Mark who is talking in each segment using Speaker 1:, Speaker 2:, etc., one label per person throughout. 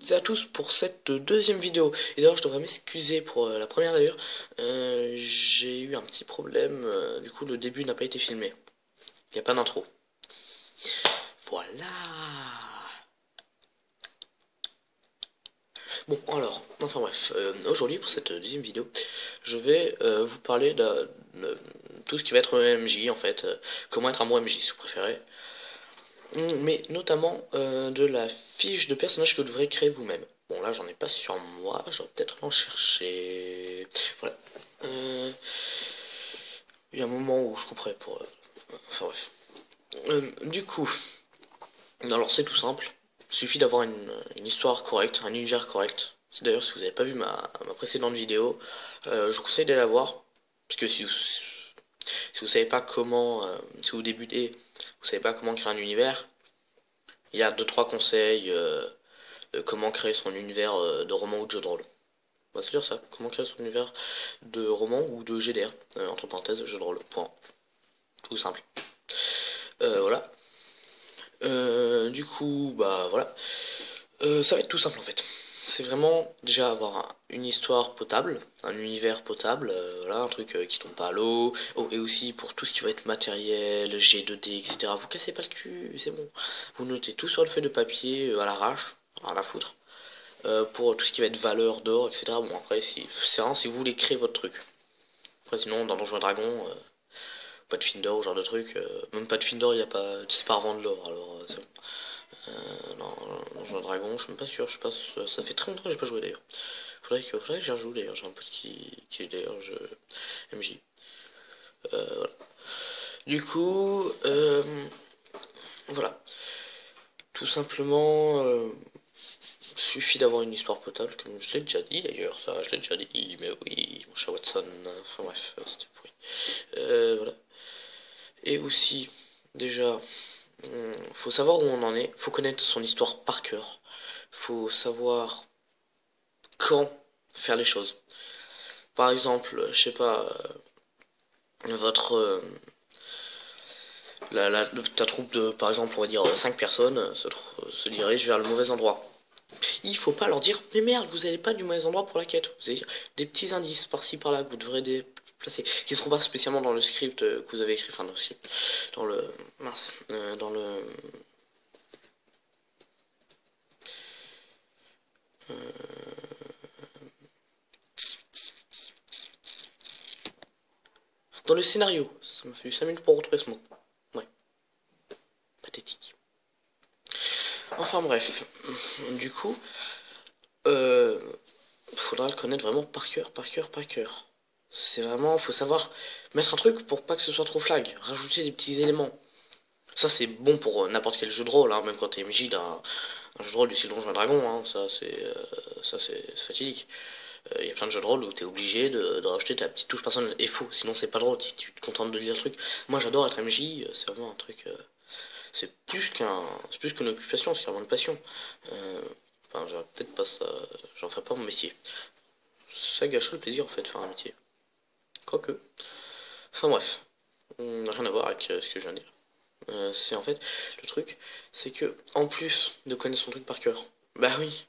Speaker 1: toutes et à tous pour cette deuxième vidéo. Et d'ailleurs, je devrais m'excuser pour la première d'ailleurs. J'ai eu un petit problème, du coup le début n'a pas été filmé. Il n'y a pas d'intro. Voilà. Bon, alors, enfin bref, aujourd'hui pour cette deuxième vidéo, je vais vous parler de tout ce qui va être MJ en fait. Comment être un bon MJ si vous préférez. Mais notamment de la fiche de personnage que vous devrez créer vous-même. Bon là j'en ai pas sur moi, je vais peut-être en chercher. Voilà. Il y a un moment où je couperai pour... enfin bref. Du coup, alors c'est tout simple. Il suffit d'avoir une histoire correcte, un univers correct. D'ailleurs si vous n'avez pas vu ma précédente vidéo, je vous conseille d'aller la voir. Parce que si vous savez pas comment... si vous débutez, vous savez pas comment créer un univers, il y a deux trois conseils comment créer son univers de roman ou de jeu de rôle. On va se dire ça, comment créer son univers de roman ou de GDR, entre parenthèses, jeu de rôle, point. Tout simple. Voilà. Du coup, bah voilà. Ça va être tout simple en fait. C'est vraiment déjà avoir une histoire potable, un univers potable, voilà, un truc qui tombe pas à l'eau. Oh, et aussi pour tout ce qui va être matériel, G2D, etc. Vous cassez pas le cul, c'est bon. Vous notez tout sur une feuille de papier à l'arrache, à la foutre. Pour tout ce qui va être valeur d'or, etc. Bon après, c'est vraiment si vous voulez créer votre truc. Après sinon, dans Donjons et Dragons, pas de Findor, genre de truc. Même pas de Findor, il y a pas, c'est pas revendre l'or, alors c'est bon. Non, Donjons et Dragons, je suis même pas sûr, je sais pas, ça fait très longtemps que j'ai pas joué d'ailleurs. Faudrait que j'y rejoue d'ailleurs, j'ai un pote qui est d'ailleurs MJ. Voilà. Du coup, voilà. Tout simplement, suffit d'avoir une histoire potable, comme je l'ai déjà dit d'ailleurs, ça, je l'ai déjà dit, mais oui, mon chat Watson, enfin bref, c'était pourri. Voilà. Et aussi, déjà, faut savoir où on en est, faut connaître son histoire par cœur, faut savoir quand faire les choses. Par exemple, je sais pas, votre ta troupe de, par exemple, on va dire 5 personnes se dirige vers le mauvais endroit. Il faut pas leur dire mais merde, vous allez pas du mauvais endroit pour la quête. Vous allez dire des petits indices par-ci par-là que vous devrez déplacer, qui ne seront pas spécialement dans le script que vous avez écrit, enfin dans le script, dans le mince, dans le scénario. Ça m'a fait 5 minutes pour retrouver ce mot. Ouais, pathétique. Enfin bref, du coup, faudra le connaître vraiment par cœur, par cœur, par cœur. C'est vraiment, faut savoir mettre un truc pour pas que ce soit trop flag, rajouter des petits éléments. Ça c'est bon pour n'importe quel jeu de rôle, hein, même quand t'es MJ d'un jeu de rôle du style Donjons et Dragons, hein, ça c'est fatidique. Il y a plein de jeux de rôle où t'es obligé de rajouter ta petite touche personnelle. Et faux, sinon c'est pas drôle si tu te contentes de lire le truc. Moi j'adore être MJ, c'est vraiment un truc. C'est plus qu'une occupation, c'est vraiment une passion. Enfin, j'aurais peut-être pas ça, j'en ferais pas mon métier. Ça gâcherait le plaisir en fait de faire un métier. Quoique. Enfin bref, rien à voir avec ce que je viens de dire. C'est en fait le truc, c'est que en plus de connaître son truc par cœur, bah oui,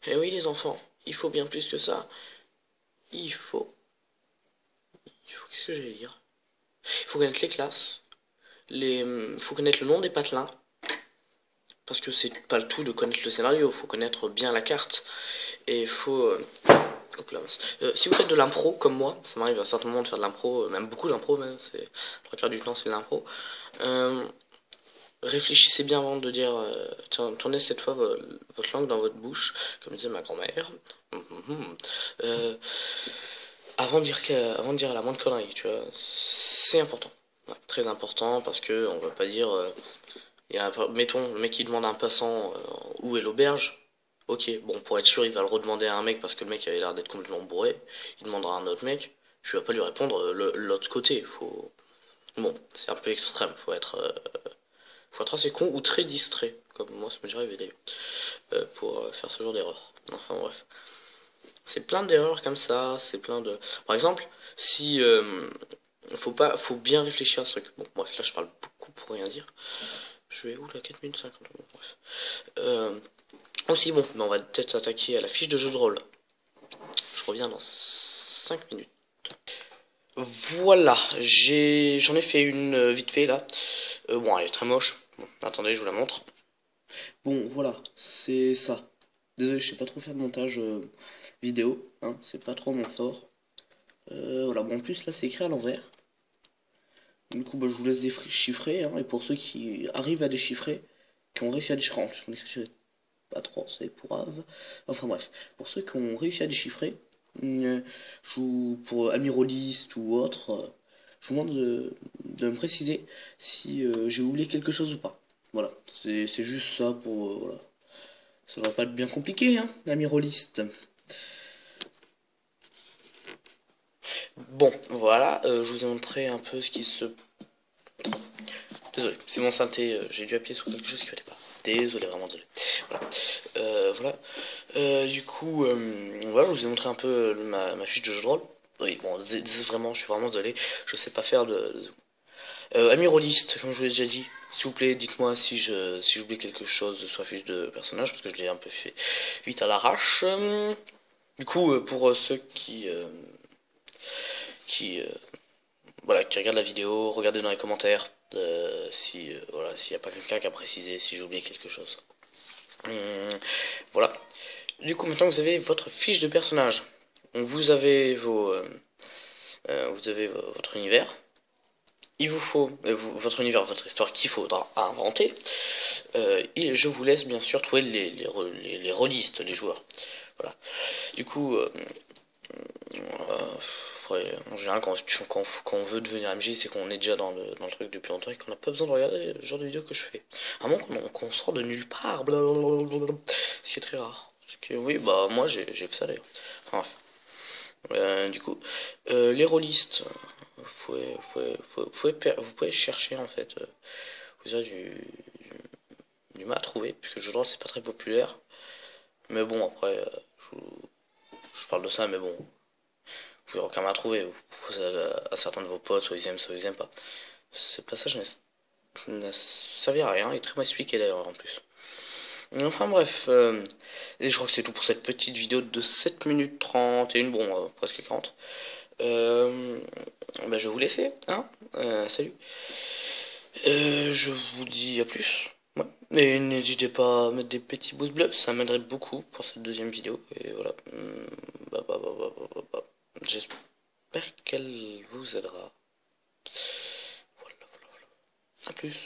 Speaker 1: eh oui les enfants, il faut bien plus que ça. Il faut, qu'est-ce que j'allais dire? Il faut connaître les classes, faut connaître le nom des patelins, parce que c'est pas le tout de connaître le scénario, faut connaître bien la carte, et faut... hop là, si vous faites de l'impro, comme moi, ça m'arrive à certains moments de faire de l'impro, même beaucoup d'impro, même, c'est... trois quarts du temps c'est de l'impro, réfléchissez bien avant de dire, tournez cette fois votre langue dans votre bouche, comme disait ma grand-mère, avant de dire la moindre connerie, tu vois, c'est important. Ouais, très important, parce que on va pas dire... mettons, le mec qui demande à un passant où est l'auberge. Ok, bon, pour être sûr, il va le redemander à un mec parce que le mec avait l'air d'être complètement bourré. Il demandera à un autre mec. Tu vas pas lui répondre l'autre côté. Bon, c'est un peu extrême. Faut être assez con ou très distrait, comme moi, ça m'est déjà arrivé d'ailleurs, pour faire ce genre d'erreur. Enfin bref, c'est plein d'erreurs comme ça. C'est plein de. Par exemple, si faut bien réfléchir à ce truc. Bon, bref, là je parle beaucoup pour rien dire. Je vais où la 4 minutes 50. Bon, bref. Aussi bon, mais on va peut-être s'attaquer à la fiche de jeu de rôle. Je reviens dans 5 minutes. Voilà, j'en ai fait une vite fait là. Bon, elle est très moche. Bon, attendez, je vous la montre. Bon, voilà, c'est ça. Désolé, je sais pas trop faire de montage vidéo, hein, c'est pas trop mon fort. Voilà, bon, en plus là c'est écrit à l'envers. Du coup, bah, je vous laisse déchiffrer, hein, et pour ceux qui arrivent à déchiffrer, qui ont réussi à déchiffrer, pas trop, c'est pourrave. Enfin bref, pour ceux qui ont réussi à déchiffrer, pour Amiroliste ou autre, je vous demande de me préciser si j'ai oublié quelque chose ou pas. Voilà, c'est juste ça pour... voilà. Ça va pas être bien compliqué, hein, Amiroliste. Bon, voilà, je vous ai montré un peu ce qui se... Désolé, c'est mon synthé, j'ai dû appuyer sur quelque chose qui fallait pas. Désolé, vraiment désolé. Voilà. Voilà. Du coup, voilà, je vous ai montré un peu ma fiche de jeu de rôle. Oui, bon, vraiment, je suis vraiment désolé. Je sais pas faire Amiroliste, comme je vous l'ai déjà dit. S'il vous plaît, dites-moi si j'oublie quelque chose sur la fiche de personnage, parce que je l'ai un peu fait vite à l'arrache. Du coup, pour ceux qui voilà, qui regardent la vidéo, regardez dans les commentaires si voilà, s'il n'y a pas quelqu'un qui a précisé si j'ai oublié quelque chose. Voilà. Du coup, maintenant vous avez votre fiche de personnage. Donc, vous avez votre univers. Il vous faut votre univers, votre histoire qu'il faudra inventer. Et je vous laisse bien sûr trouver les rôlistes, les joueurs. Voilà. Du coup, après, en général, quand on veut devenir MJ, c'est qu'on est déjà dans le truc depuis longtemps et qu'on n'a pas besoin de regarder le genre de vidéo que je fais. À moins qu'on sort de nulle part, blablabla, ce qui est très rare. Parce que, oui, bah moi j'ai fait ça d'ailleurs. Enfin, bref. Du coup, les rôlistes, vous pouvez chercher en fait. Vous avez du mal à trouver, puisque le jeu de rôle c'est pas très populaire. Mais bon, après, je parle de ça, mais bon, vous pouvez aucun mal à trouver. Vous proposez à certains de vos potes, soit ils aiment pas. Ce passage n'a servi à rien, il est très mal expliqué d'ailleurs en plus. Enfin bref, et je crois que c'est tout pour cette petite vidéo de 7 minutes 31, bon, presque 40. Bah, je vais vous laisser, hein. Salut. Je vous dis à plus. Ouais. Et n'hésitez pas à mettre des petits pouces bleus, ça m'aiderait beaucoup pour cette deuxième vidéo. Et voilà. Bah. J'espère qu'elle vous aidera. Voilà. À plus.